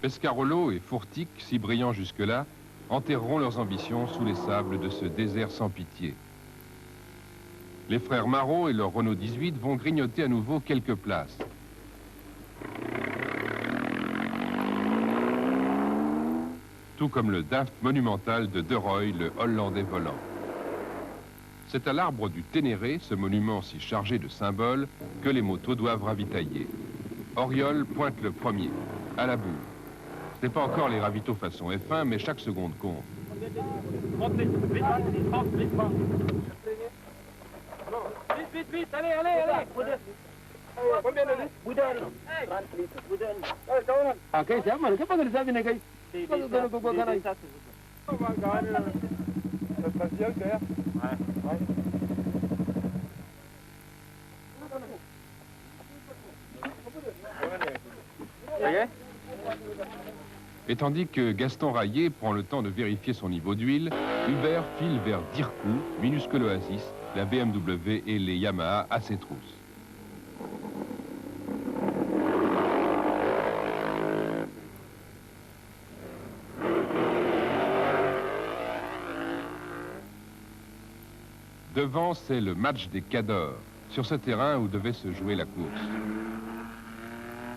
Pescarolo et Fourtic, si brillants jusque-là, enterreront leurs ambitions sous les sables de ce désert sans pitié. Les frères Marot et leur Renault 18 vont grignoter à nouveau quelques places. Tout comme le DAF monumental de De Rooij, le Hollandais volant. C'est à l'arbre du Ténéré, ce monument si chargé de symboles, que les motos doivent ravitailler. Auriol pointe le premier, à la boue. Ce n'est pas encore les ravitaux façon F1, mais chaque seconde compte. Vite, allez. Combien de litres? Boudan. 30 litres. Boudan. Ah, qu'est-ce que c'est? Qu'est-ce que ça vient de Et tandis que Gaston Rayet prend le temps de vérifier son niveau d'huile, Hubert file vers Dirkou, minuscule oasis, la BMW et les Yamaha à ses trousses. Devant, c'est le match des cadors, sur ce terrain où devait se jouer la course.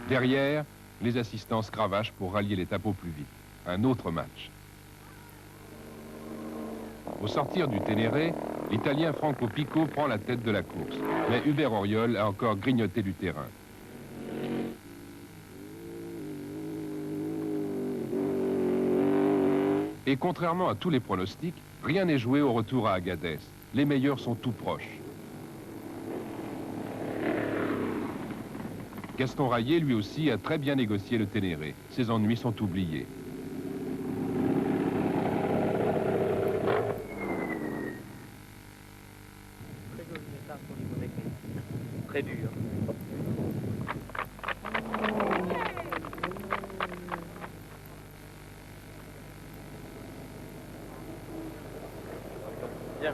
Derrière, les assistants se cravachent pour rallier l'étape au plus vite. Un autre match. Au sortir du Ténéré, l'Italien Franco Pico prend la tête de la course. Mais Hubert Auriol a encore grignoté du terrain. Et contrairement à tous les pronostics, rien n'est joué au retour à Agadez. Les meilleurs sont tout proches. Gaston Rayet, lui aussi, a très bien négocié le Ténéré. Ses ennuis sont oubliés. Très dur. Bien.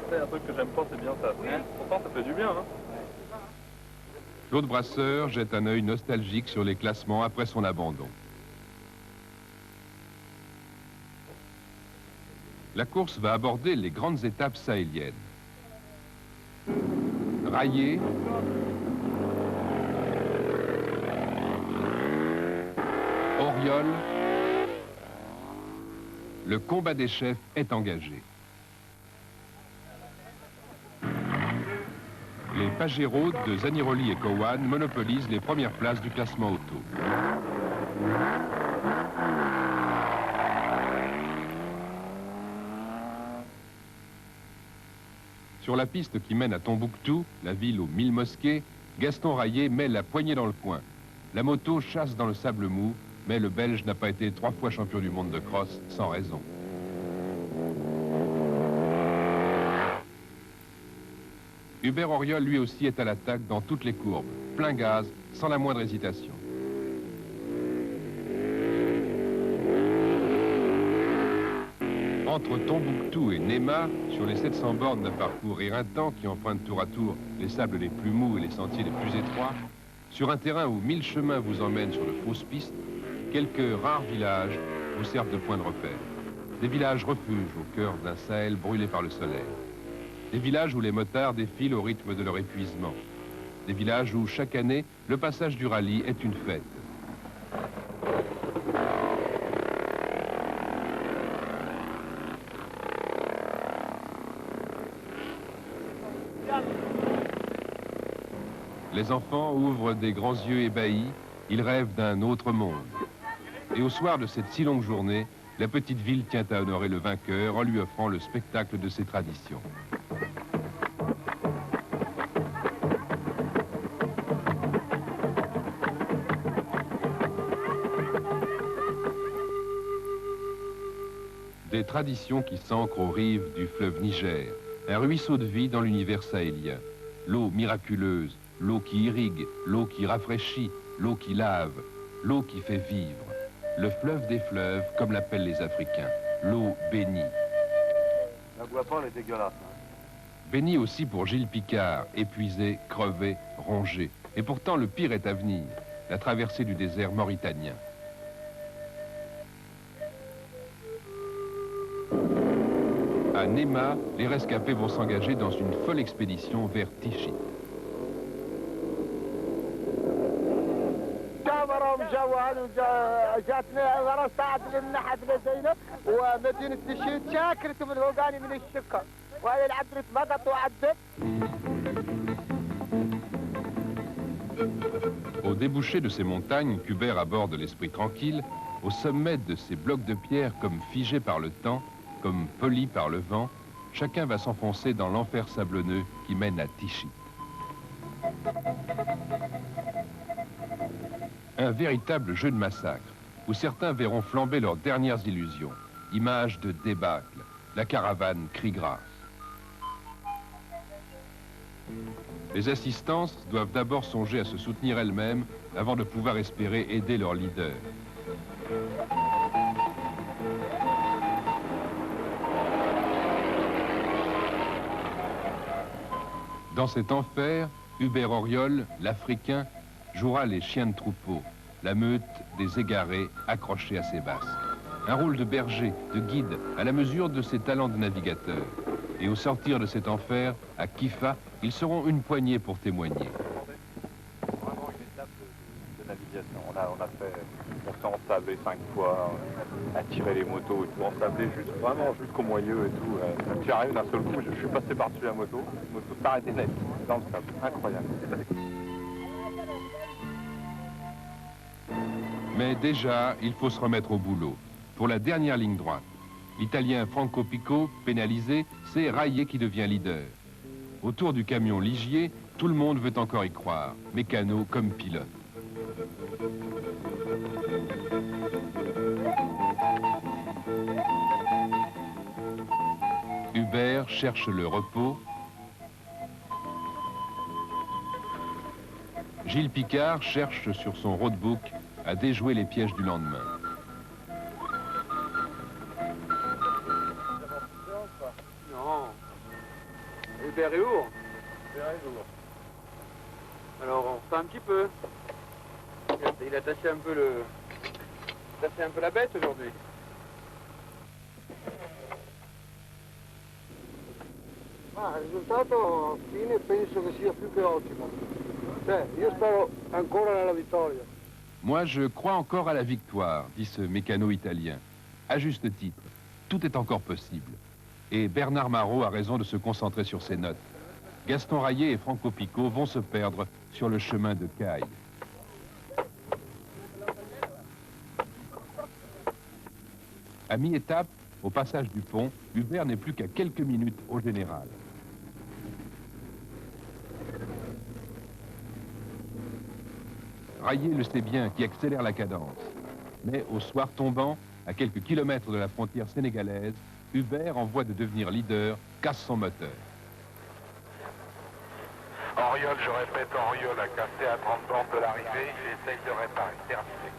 C'est un truc que j'aime pas, c'est bien ça. Oui. Pourtant, ça fait du bien, hein. Claude Brasseur jette un œil nostalgique sur les classements après son abandon. La course va aborder les grandes étapes sahéliennes. Rayet, Auriol, le combat des chefs est engagé. Les Pajero de Zaniroli et Cowan monopolisent les premières places du classement auto. Sur la piste qui mène à Tombouctou, la ville aux 1000 mosquées, Gaston Rayet met la poignée dans le coin. La moto chasse dans le sable mou, mais le Belge n'a pas été 3 fois champion du monde de cross sans raison. Hubert Auriol, lui aussi, est à l'attaque dans toutes les courbes, plein gaz, sans la moindre hésitation. Entre Tombouctou et Néma, sur les 700 bornes d'un parcours éreintant qui empruntent tour à tour les sables les plus mous et les sentiers les plus étroits, sur un terrain où 1000 chemins vous emmènent sur de fausses pistes, quelques rares villages vous servent de point de repère. Des villages refuges au cœur d'un Sahel brûlé par le soleil. Des villages où les motards défilent au rythme de leur épuisement. Des villages où, chaque année, le passage du rallye est une fête. Les enfants ouvrent des grands yeux ébahis, ils rêvent d'un autre monde. Et au soir de cette si longue journée, la petite ville tient à honorer le vainqueur en lui offrant le spectacle de ses traditions. Des traditions qui s'ancrent aux rives du fleuve Niger, un ruisseau de vie dans l'univers sahélien. L'eau miraculeuse, l'eau qui irrigue, l'eau qui rafraîchit, l'eau qui lave, l'eau qui fait vivre. Le fleuve des fleuves, comme l'appellent les Africains, l'eau bénie. La boisson, elle est dégueulasse. Bénie aussi pour Gilles Picard, épuisé, crevé, rongé. Et pourtant, le pire est à venir, la traversée du désert mauritanien. À Néma, les rescapés vont s'engager dans une folle expédition vers Tichy. Au débouché de ces montagnes qu'Hubert aborde l'esprit tranquille, au sommet de ces blocs de pierre comme figés par le temps, comme polis par le vent, chacun va s'enfoncer dans l'enfer sablonneux qui mène à Tichy. Un véritable jeu de massacre, où certains verront flamber leurs dernières illusions. Images de débâcle, la caravane crie grâce. Les assistances doivent d'abord songer à se soutenir elles-mêmes avant de pouvoir espérer aider leur leader. Dans cet enfer, Hubert Auriol, l'Africain, jouera les chiens de troupeau, la meute des égarés accrochés à ses basques. Un rôle de berger, de guide, à la mesure de ses talents de navigateur. Et au sortir de cet enfer, à Kifa, ils seront une poignée pour témoigner. Vraiment une étape de navigation. On a fait, on s'est ensablé 5 fois, attiré les motos et tout, ensablé vraiment jusqu'au moyeu et tout. J'arrive d'un seul coup, je suis passé par-dessus la moto s'arrêtait net, dans le sable. Incroyable. Mais déjà, il faut se remettre au boulot. Pour la dernière ligne droite, l'Italien Franco Pico, pénalisé, c'est Raillet qui devient leader. Autour du camion Ligier, tout le monde veut encore y croire, mécano comme pilote. Hubert cherche le repos. Gilles Picard cherche sur son roadbook à déjouer les pièges du lendemain. Non. Hubert est lourd. Alors on fait un petit peu. Il a tassé un peu la bête aujourd'hui. Ma il risultato a fine penso che sia più che ottimo. Io spero ancora nella vittoria. Moi, je crois encore à la victoire, dit ce mécano italien. À juste titre, tout est encore possible. Et Bernard Marot a raison de se concentrer sur ses notes. Gaston Raillet et Franco Pico vont se perdre sur le chemin de Caille. À mi-étape, au passage du pont, Hubert n'est plus qu'à quelques minutes au général. Raillet le sait bien, qui accélère la cadence. Mais au soir tombant, à quelques kilomètres de la frontière sénégalaise, Hubert, en voie de devenir leader, casse son moteur. Auriol, je répète, Auriol a cassé à 30 bornes de l'arrivée, il essaye de réparer. Terminé.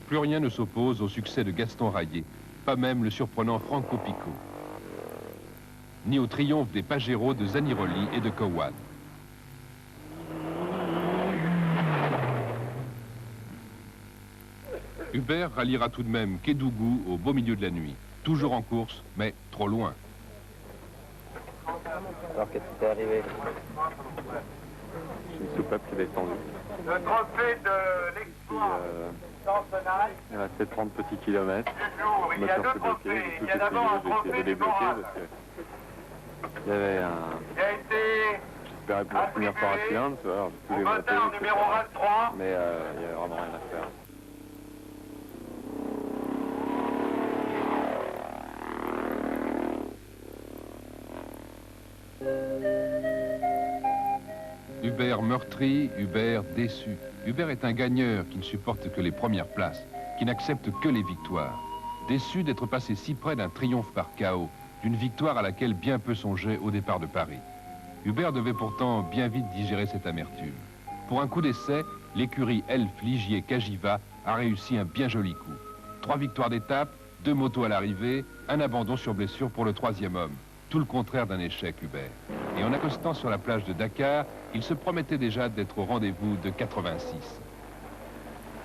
Plus rien ne s'oppose au succès de Gaston Raillet, pas même le surprenant Franco Pico, ni au triomphe des Pajero de Zaniroli et de Cowan. Hubert ralliera tout de même Kédougou au beau milieu de la nuit, toujours en course, mais trop loin. Alors qu'est-ce qui t'est arrivé? J'ai une soupape qui est descendue. Le trophée de l'exploit. Il restait 30 petits kilomètres. Il y a deux trophées. Il y a d'abord un trophée du moral. Il y avait un... Il a été J'espérais pouvoir finir par un cylindre, tu vois, tous au les moteur motos, numéro 23. mais il y avait vraiment rien à faire. Hubert meurtri, Hubert déçu. Hubert est un gagneur qui ne supporte que les premières places, qui n'accepte que les victoires. Déçu d'être passé si près d'un triomphe par chaos, d'une victoire à laquelle bien peu songeait au départ de Paris. Hubert devait pourtant bien vite digérer cette amertume. Pour un coup d'essai, l'écurie Elf, Ligier, Cagiva a réussi un bien joli coup. 3 victoires d'étape, 2 motos à l'arrivée, un abandon sur blessure pour le 3e homme. Tout le contraire d'un échec, Hubert. Et en accostant sur la plage de Dakar, il se promettait déjà d'être au rendez-vous de 86.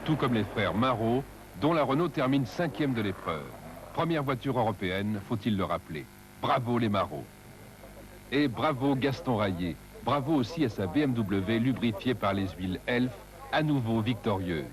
Tout comme les frères Marot, dont la Renault termine 5e de l'épreuve. Première voiture européenne, faut-il le rappeler. Bravo les marauds. Et bravo Gaston Raillé. Bravo aussi à sa BMW lubrifiée par les huiles Elf, à nouveau victorieuse.